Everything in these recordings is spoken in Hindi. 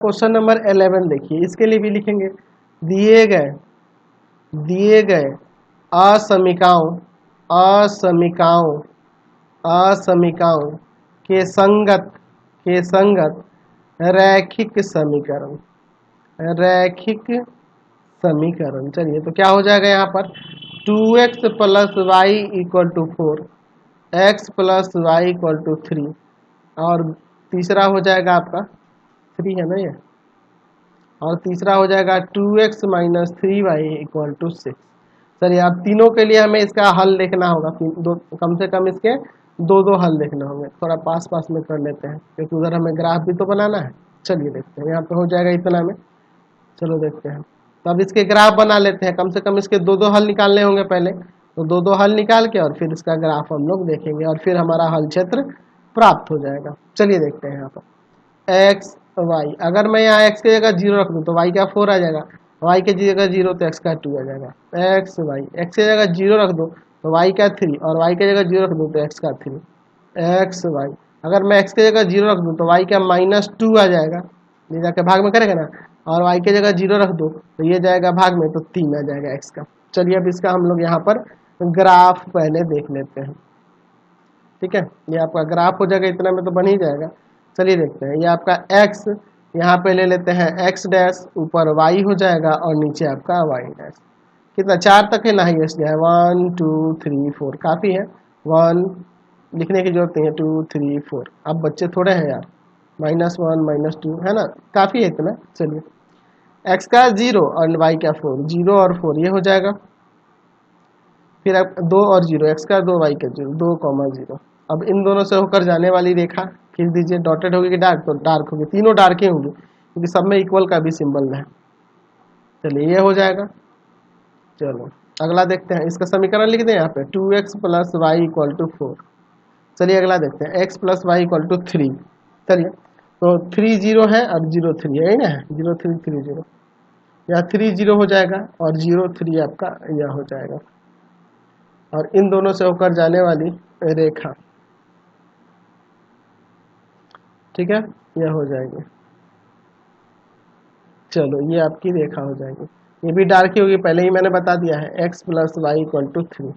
क्वेश्चन नंबर 11 देखिए, इसके लिए भी लिखेंगे दिए गए असमीकाओं के संगत रैखिक समीकरण। चलिए, तो क्या हो जाएगा यहाँ पर 2x plus y equal to 4, x plus y equal to 3, और तीसरा हो जाएगा आपका 3 है ना ये, और तीसरा हो जाएगा 2x minus 3y equal to 6। चलिए, अब तीनों के लिए हमें इसका हल देखना होगा, कम से कम इसके दो हल देखना होंगे। थोड़ा पास में कर लेते हैं क्योंकि उधर हमें ग्राफ भी तो बनाना है। चलिए देखते हैं, यहाँ पे हो जाएगा इतना में। चलो देखते हैं, तो अब इसके ग्राफ बना लेते हैं। कम से कम इसके दो हल निकालने होंगे पहले, तो दो हल निकाल के और फिर इसका ग्राफ हम लोग देखेंगे और फिर हमारा हल क्षेत्र प्राप्त हो जाएगा। चलिए देखते हैं, यहाँ पर एक्स वाई, अगर मैं यहाँ x की जगह 0 रख दूँ तो y का 4 आ जाएगा, y की जगह 0 तो x का 2 आ जाएगा। एक्स वाई, x की जगह 0 रख दो तो y का 3, और y की जगह 0 रख दूँ तो x का 3। एक्स वाई, अगर मैं x की जगह 0 रख दूँ तो y का -2 आ जाएगा, ये जाके भाग में करेगा ना, और y की जगह 0 रख दो तो ये जाएगा भाग में, तो 3 आ जाएगा x का। चलिए, अब इसका हम लोग यहाँ पर ग्राफ पहले देख लेते हैं। ठीक है, ये आपका ग्राफ हो जाएगा, इतना में तो बन ही जाएगा। चलिए देखते हैं, ये आपका x यहाँ पे ले लेते हैं x डैश, ऊपर y हो जाएगा और नीचे आपका y डैश। कितना 4 तक है ना, हाईएस्ट है 1 2 3 4, काफ़ी है, 1 लिखने की जरूरत नहीं है, 2 3 4। अब बच्चे थोड़े हैं यार, -1 -2 है ना, काफ़ी है इतना। चलिए, x का 0 और y का 4, 0 और 4 ये हो जाएगा, फिर अब 2 और 0, x का 2 y का 0, 2 0। अब इन दोनों से होकर जाने वाली रेखा खींच दीजिए। डॉटेड होगी कि डार्क, तो डार्क होगी, तीनों डार्क ही होंगी क्योंकि सब में इक्वल का भी सिंबल है। चलिए, ये हो जाएगा। चलो अगला देखते हैं, इसका समीकरण लिख दें यहाँ पे 2x plus y equal to 4। चलिए अगला देखते हैं, x plus y equal to 3। चलिए, तो 3 0 है और 0 3 है, यही ना है, 0 3 3 0, यहाँ 3 0 हो जाएगा और 0 3 आपका यह हो जाएगा, और इन दोनों से होकर जाने वाली रेखा, ठीक है, यह हो जाएगी। चलो, ये आपकी रेखा हो जाएगी, ये भी डार्क ही होगी, पहले ही मैंने बता दिया है, x plus y equal to 3।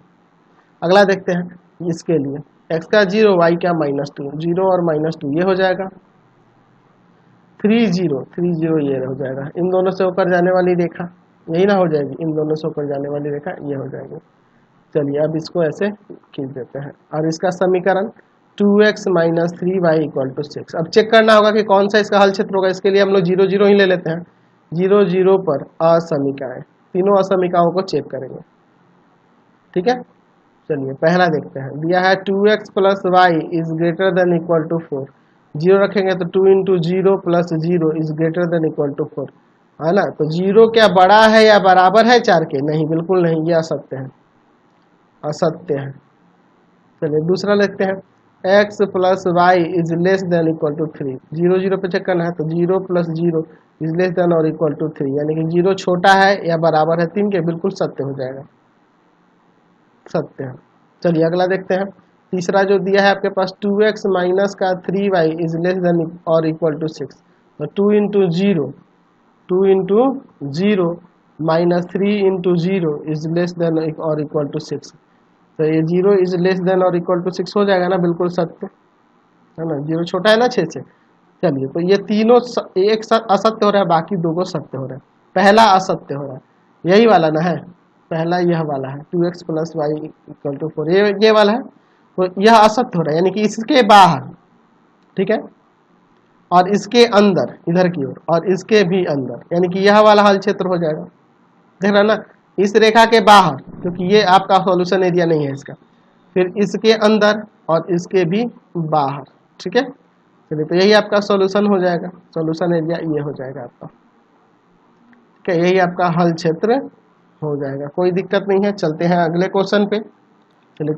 अगला देखते हैं, इसके लिए x का 0, y का -2, 0 और -2 ये हो जाएगा, 3 0 ये हो जाएगा। इन दोनों से होकर जाने वाली रेखा यही ना हो जाएगी, इन दोनों से होकर जाने वाली रेखा ये हो जाएगी। चलिए, अब इसको ऐसे खींच देते हैं, और इसका समीकरण 2x minus 3y equal to 6। अब चेक करना होगा कि कौन सा इसका हल क्षेत्र होगा। इसके लिए हम लोग 0 0 ही ले लेते हैं, 0 0 पर असमीकाएं, तीनों असमीकाओं को चेक करेंगे। ठीक है, चलिए पहला देखते हैं, दिया है 2x plus y is greater than equal to 4। 0 रखेंगे तो 2 into 0 plus 0 is greater than equal to 4, है ना। तो 0 क्या बड़ा है या बराबर है 4 के? नहीं, बिल्कुल नहीं, ये असत्य है, असत्य है। चलिए दूसरा देखते हैं, x plus y is less than equal to 3। 0 0 पे चेक करना है, तो 0 प्लस 0 इज लेस देन और इक्वल टू 3, यानी कि 0 छोटा है या बराबर है 3 के, बिल्कुल सत्य हो जाएगा, सत्य है। चलिए अगला देखते हैं, तीसरा जो दिया है आपके पास 2x माइनस का 3y इज लेस देन और इक्वल टू 6। तो 2 into 0 minus 3 into 0 is less than और इक्वल टू 6। तो ये 0 इज लेस देन और इक्वल टू 6 हो जाएगा ना, बिल्कुल सत्य है ना, 0 छोटा है ना 6 से। चलिए, तो ये तीनों एक असत्य हो रहा है, बाकी दो को सत्य हो रहा है। पहला असत्य हो रहा है, यही वाला ना है, पहला यह वाला है 2x plus y equal to 4, ये वाला है, तो यह असत्य हो रहा है, यानी कि इसके बाहर, ठीक है, और इसके अंदर इधर की ओर, और इसके भी अंदर, यानी कि यह वाला हल क्षेत्र हो जाएगा। देख रहा ना, इस रेखा के बाहर, क्योंकि ये आपका सॉल्यूशन एरिया नहीं है इसका, फिर इसके अंदर और इसके भी बाहर, ठीक है। चलिए, तो यही आपका सॉल्यूशन हो जाएगा, सॉल्यूशन एरिया ये हो जाएगा आपका, ठीक है, यही आपका हल क्षेत्र हो जाएगा। कोई दिक्कत नहीं है, चलते हैं अगले क्वेश्चन पे। चलिए